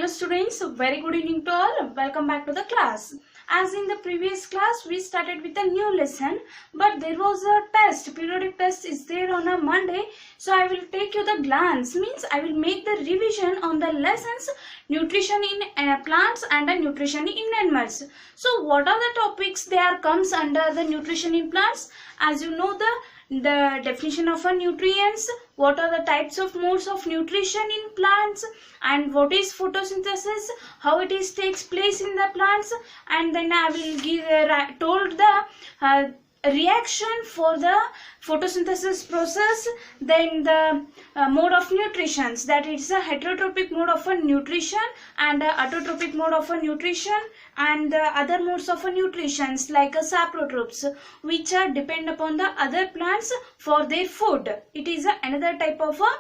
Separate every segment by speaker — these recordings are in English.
Speaker 1: Hello students, very good evening to all. Welcome back to the class. As in the previous class, we started with a new lesson, but there was a test, periodic test is there on a Monday. So I will take you the glance, means I will make the revision on the lessons nutrition in plants and nutrition in animals. So what are the topics there comes under the nutrition in plants? As you know, the definition of a nutrients, what are the types of modes of nutrition in plants, and what is photosynthesis, how it is takes place in the plants, and then I will give told the reaction for the photosynthesis process, then the mode of nutrition, that is a heterotrophic mode of a nutrition and autotrophic mode of a nutrition, and the other modes of a nutrition like a saprotrophs, which are depend upon the other plants for their food. It is another type of a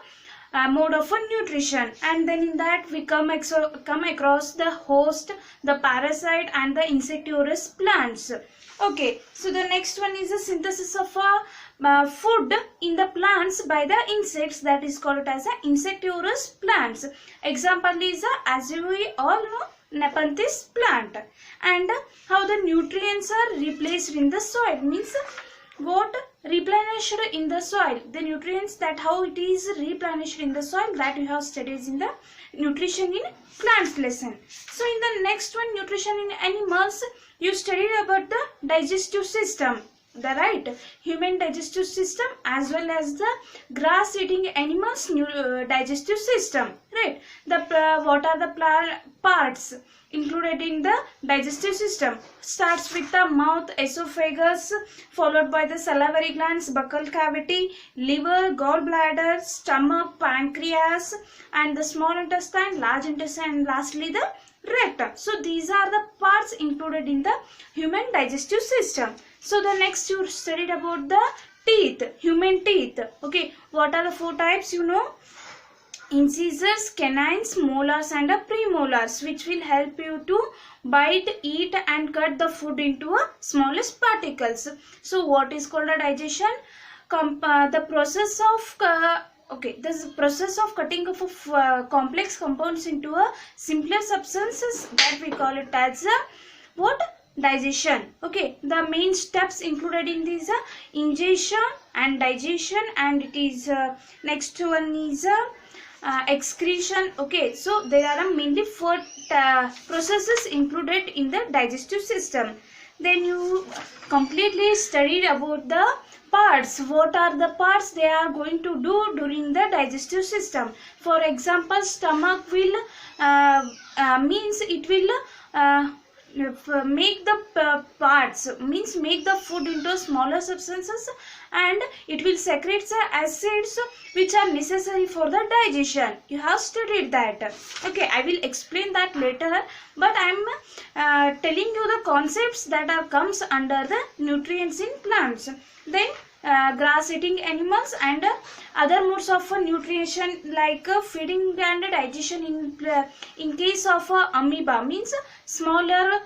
Speaker 1: mode of a nutrition. And then in that we come across the host, the parasite, and the insectivorous plants. Okay, so the next one is the synthesis of food in the plants by the insects, that is called as insectivorous plants. Example is as we all know, Nepenthes plant. And how the nutrients are replaced in the soil, means what replenished in the soil, the nutrients, that how it is replenished in the soil, that you have studied in the nutrition in plants lesson. So in the next one, nutrition in animals, you studied about the digestive system, the right human digestive system as well as the grass eating animals digestive system, right? The what are the parts included in the digestive system? Starts with the mouth, esophagus, followed by the salivary glands, buccal cavity, liver, gallbladder, stomach, pancreas, and the small intestine, large intestine, and lastly the rectum. So these are the parts included in the human digestive system. So the next you studied about the teeth, human teeth. Okay, what are the four types? You know, incisors, canines, molars, and premolars, which will help you to bite, eat, and cut the food into smallest particles. So what is called a digestion? The process of this process of cutting of complex compounds into a simpler substances, that we call it as what? Digestion. Okay, the main steps included in this ingestion and digestion, and it is next one is excretion. Okay, so there are mainly four processes included in the digestive system. Then you completely studied about the parts. What are the parts they are going to do during the digestive system? For example, stomach will means it will make the parts, means make the food into smaller substances, and it will secrete the acids which are necessary for the digestion. You have studied that. Okay, I will explain that later, but I am telling you the concepts that are comes under the nutrients in plants. Then grass eating animals and other modes of nutrition like feeding and digestion in case of amoeba, means smaller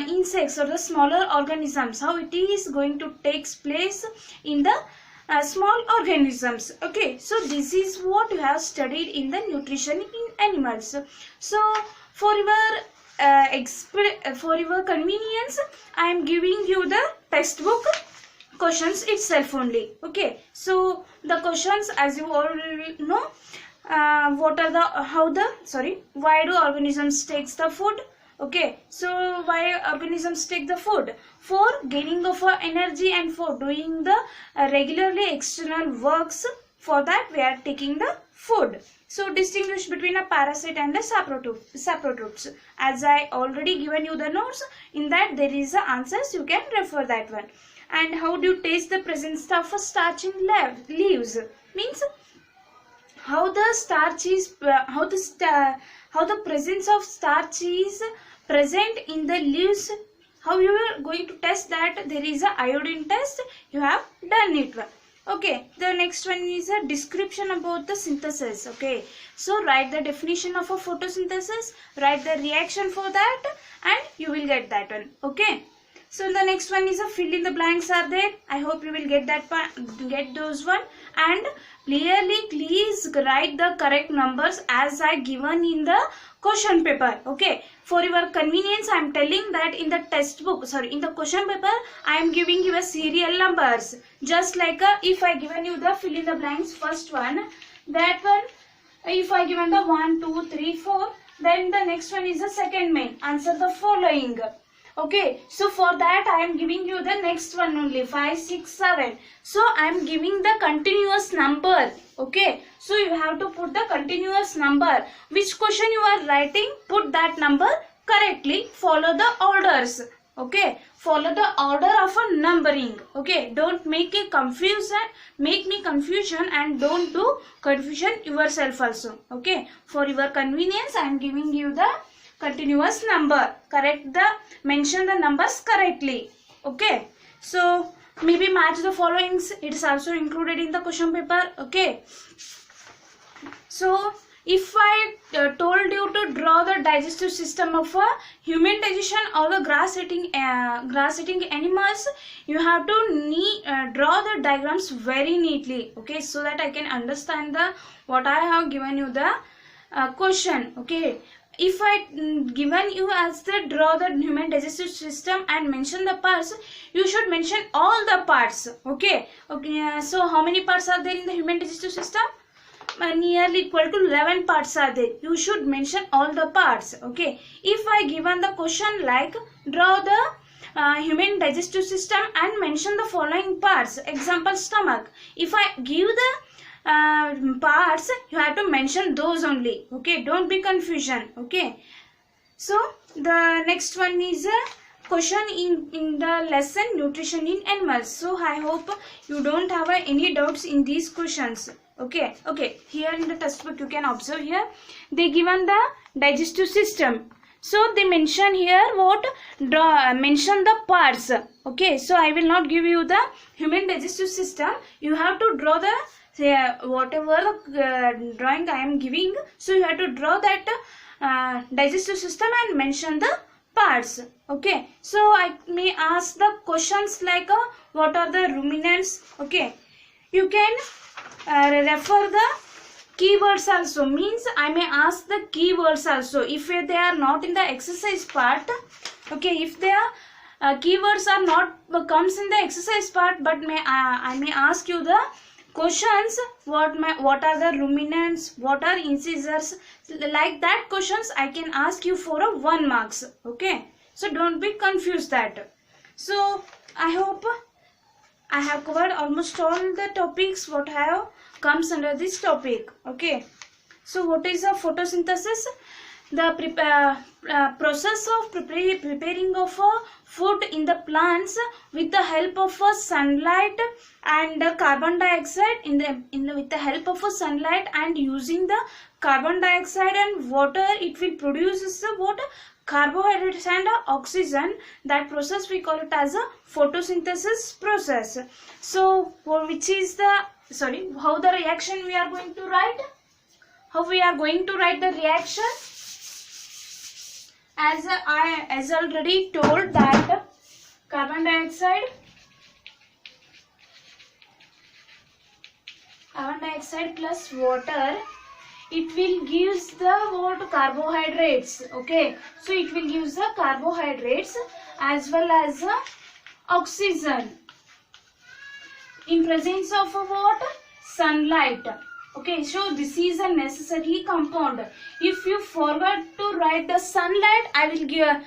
Speaker 1: insects or the smaller organisms, how it is going to take place in the small organisms. Okay, so this is what you have studied in the nutrition in animals. So for your convenience, I am giving you the textbook questions itself only. Okay, so the questions, as you already know, why do organisms takes the food? Okay, so why organisms take the food? For gaining of energy and for doing the regularly external works. For that we are taking the food. So distinguish between a parasite and a saprotrophs. As I already given you the notes, in that there is the answers, you can refer that one. And how do you taste the presence of a starch in leaves? Means how the starch is how the presence of starch is present in the leaves. How you are going to test that? There is a iodine test, you have done it. Okay, the next one is a description about the synthesis. Okay, so write the definition of a photosynthesis, write the reaction for that, and you will get that one. Okay, So the next one is a fill in the blanks are there. I hope you will get that part, get those one, and clearly please write the correct numbers as I given in the question paper. Okay, for your convenience I am telling that in the textbook, in the question paper I am giving you a serial numbers, just like if I given you the fill in the blanks first one, that one if I given the 1 2 3 4, then the next one is the second main, answer the following. Okay, so for that I am giving you the next one only, 5 6 7. So I am giving the continuous number. Okay, so you have to put the continuous number. Which question you are writing, put that number correctly, follow the orders. Okay, follow the order of a numbering. Okay, don't make a confusion, make me confusion, and don't do confusion yourself also. Okay, for your convenience I am giving you the continuous number. Mention the numbers correctly. Okay, so maybe match the followings, it is also included in the question paper. Okay, so if I told you to draw the digestive system of a human digestion or the grass eating animals, you have to draw the diagrams very neatly. Okay, so that I can understand the what I have given you the question. Okay, if I given you as the draw the human digestive system and mention the parts, you should mention all the parts. Okay, so how many parts are there in the human digestive system? Nearly equal to 11 parts are there. You should mention all the parts. Okay, if I given the question like draw the human digestive system and mention the following parts, example stomach, if I give the parts, you have to mention those only. Okay, don't be confusion. Okay, so the next one is a question in the lesson nutrition in animals. So I hope you don't have any doubts in these questions. Okay, here in the textbook you can observe here they given the digestive system. So they mention here what, mention the parts. Okay, so I will not give you the human digestive system. You have to draw the whatever drawing I am giving. So you have to draw that digestive system and mention the parts. Okay, so I may ask the questions like what are the ruminants. Okay, you can refer the keywords also, means I may ask the keywords also if they are not in the exercise part. Okay, if their keywords are not comes in the exercise part, but I may ask you the questions, what are the ruminants, what are incisors, like that questions I can ask you for a 1 marks. Okay, so don't be confused that. So I hope I have covered almost all the topics what have comes under this topic. Okay, so what is a photosynthesis? The process of preparing of food in the plants with the help of sunlight and carbon dioxide with the help of sunlight and using the carbon dioxide and water, it will produce what, carbohydrates and oxygen. That process we call it as a photosynthesis process. So which is the how the reaction we are going to write, how we are going to write the reaction, as I already told that carbon dioxide plus water, it will gives the what, carbohydrates. Okay, so it will gives the carbohydrates as well as oxygen in presence of what, sunlight. Okay, so this is a necessary compound. If you forgot to write the sunlight, I will give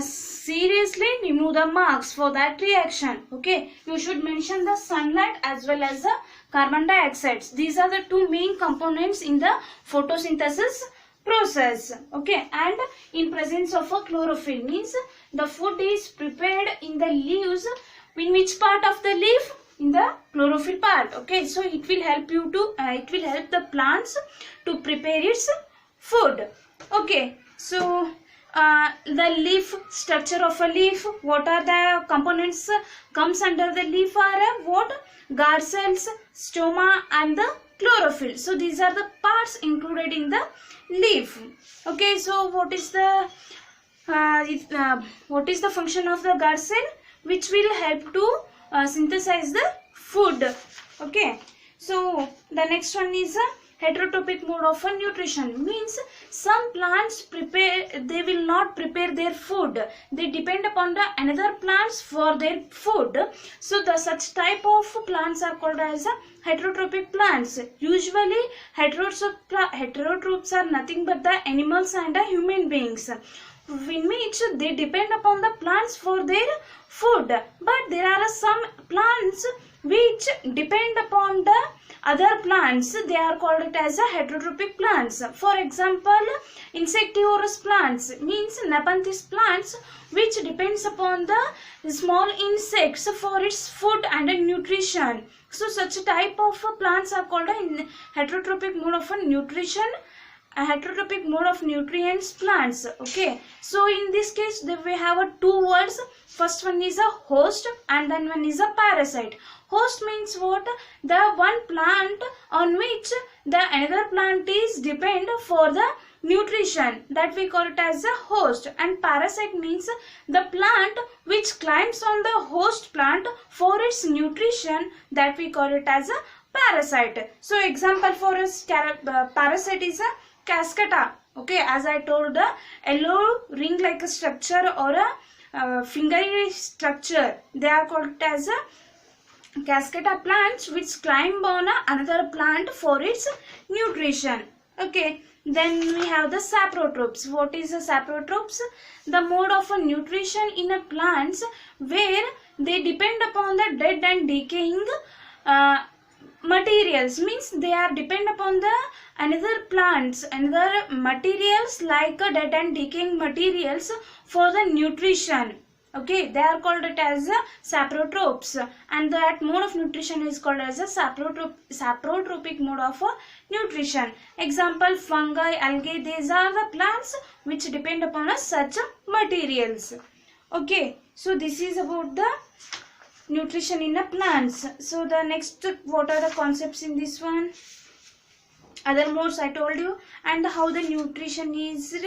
Speaker 1: seriously remove the marks for that reaction. Okay, you should mention the sunlight as well as the carbon dioxide. These are the two main components in the photosynthesis process. Okay, and in presence of a chlorophyll, means the food is prepared in the leaves. In which part of the leaf? In the chlorophyll part. Okay, so it will help you to it will help the plants to prepare its food. Okay, so the leaf, structure of a leaf, what are the components comes under the leaf are what, guard cells, stoma and the chlorophyll. So these are the parts included in the leaf. Okay, so what is the what is the function of the guard cell? Which will help to synthesize the food. Okay, so the next one is a heterotrophic mode of a nutrition. Means some plants they will not prepare their food, they depend upon the another plants for their food. So the such type of plants are called as heterotrophic plants. Usually heterotrophs are nothing but the animals and the human beings, in which they depend upon the plants for their food, but there are some plants which depend upon the other plants. They are called as a heterotrophic plants. For example, insectivorous plants means Nepenthes plants, which depends upon the small insects for its food and nutrition. So such type of plants are called a heterotrophic mode of nutrition, a heterotrophic mode of nutrients plants. Okay, so in this case we have two words. First one is a host and then one is a parasite. Host means what? The one plant on which the another plant is depend for the nutrition, that we call it as a host. And parasite means the plant which climbs on the host plant for its nutrition, that we call it as a parasite. So example for a parasite is a Cascata. Okay, as I told, the yellow ring like a structure or a fingery structure, they are called as a Cascata plants which climb on another plant for its nutrition. Okay, then we have the saprotrophs. What is a saprotrophs? The mode of a nutrition in a plants where they depend upon the dead and decaying materials. Means they are depend upon the another plants, another materials like dead and decaying materials for the nutrition. Okay, they are called it as saprotrophs, and that mode of nutrition is called as a saprotrophic mode of nutrition. Example, fungi, algae, these are the plants which depend upon such materials. Okay, so this is about the nutrition in a plants. So the next, what are the concepts in this one? Other modes I told you, and how the nutrition is.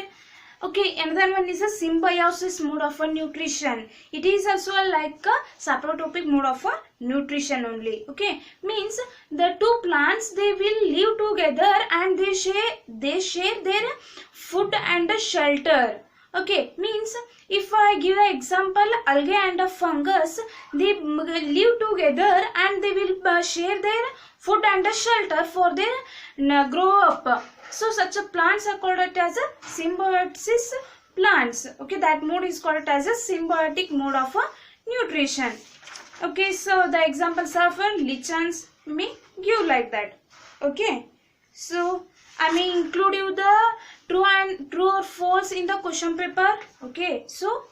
Speaker 1: Okay, another one is a symbiosis mode of a nutrition. It is also like a saprotrophic mode of a nutrition only. Okay, means the two plants, they will live together and they share their food and shelter. Okay, means if I give an example, algae and a fungus, they live together and they will share their food and shelter for their grow up. So such a plants are called it as a symbiosis plants. Okay, that mode is called as a symbiotic mode of nutrition. Okay, so the examples of lichens may give like that. Okay, so I may include you the true or false in the question paper. Okay, so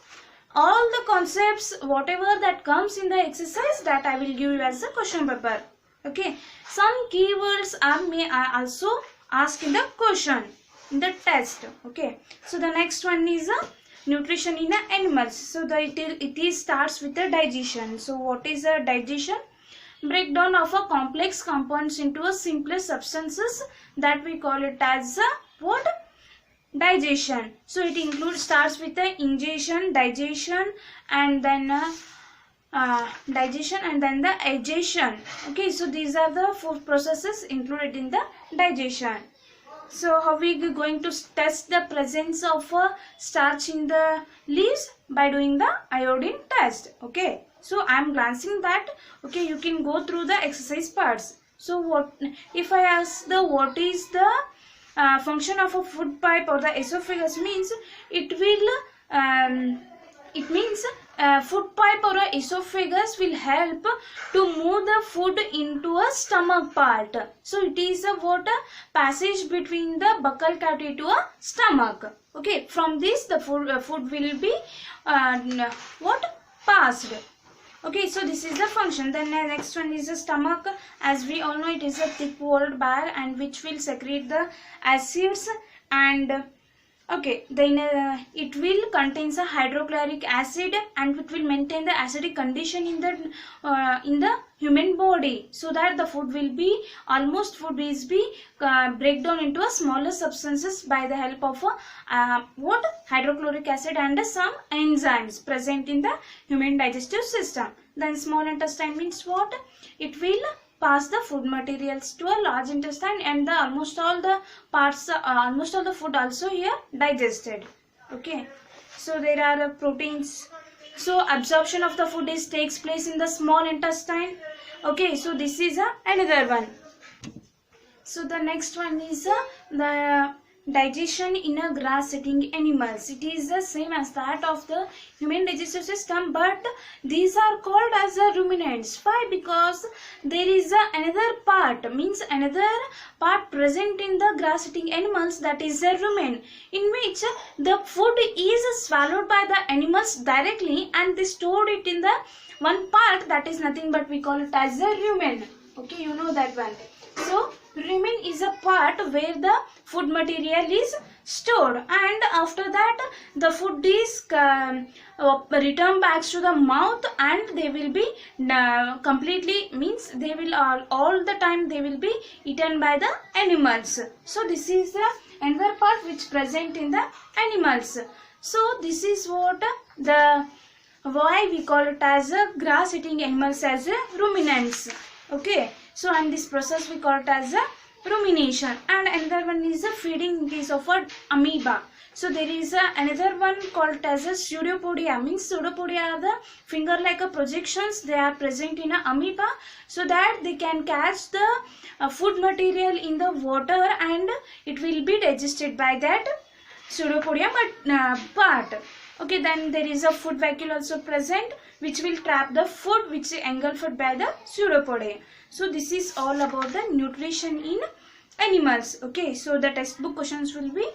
Speaker 1: all the concepts, whatever that comes in the exercise, that I will give you as a question paper. Okay, some keywords may also ask in the question, in the test. Okay, so the next one is nutrition in animals. So it starts with the digestion. So what is a digestion? Breakdown of a complex compounds into a simpler substances, that we call it as what? Digestion. So it starts with the ingestion, digestion, and then digestion, and then the agitation. Okay, so these are the four processes included in the digestion. So how we going to test the presence of starch in the leaves? By doing the iodine test. Okay, so I am glancing that. Okay, you can go through the exercise parts. So what if I ask what is the function of a food pipe or the esophagus? Means it means food pipe or a esophagus will help to move the food into a stomach part. So it is a passage between the buccal cavity to a stomach. Okay, from this the food will be passed. Okay, so this is the function. Then the next one is the stomach. As we all know, it is a thick walled bag and which will secrete the acids and Okay, then it will contains a hydrochloric acid and it will maintain the acidic condition in the human body, so that the food will be break down into a smaller substances by the help of what hydrochloric acid and some enzymes present in the human digestive system. Then small intestine means what? It will pass the food materials to a large intestine, and almost all the food also here digested. Okay, so there are proteins. So absorption of the food takes place in the small intestine. Okay, so this is another one. So the next one is the digestion in a grass eating animals. It is the same as that of the human digestive system, but these are called as ruminants. Why? Because there is another part present in the grass eating animals, that is a rumen, in which the food is swallowed by the animals directly and they stored it in the one part, that is nothing but we call it as a rumen. Okay, you know that one. So rumen is a part where the food material is stored, and after that the food is returned back to the mouth, and they will be completely, means they will all the time they will be eaten by the animals. So this is the another part which present in the animals. So this is what the why we call it as a grass eating animals as a ruminants. Okay, so and this process we call it as a rumination. And another one is a feeding case of an amoeba. So there is another one called as a pseudopodia. Means pseudopodia are the finger like a projections, they are present in a amoeba, so that they can catch the food material in the water and it will be digested by that pseudopodia part. Okay, then there is a food vacuole also present which will trap the food which is engulfed by the pseudopodia. So this is all about the nutrition in animals. Okay, so the textbook questions will be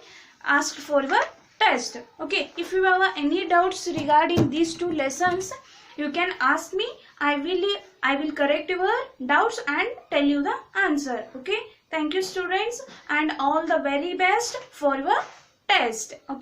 Speaker 1: asked for your test. Okay, if you have any doubts regarding these two lessons, you can ask me. I will correct your doubts and tell you the answer. Okay, thank you students, and all the very best for your test. Okay.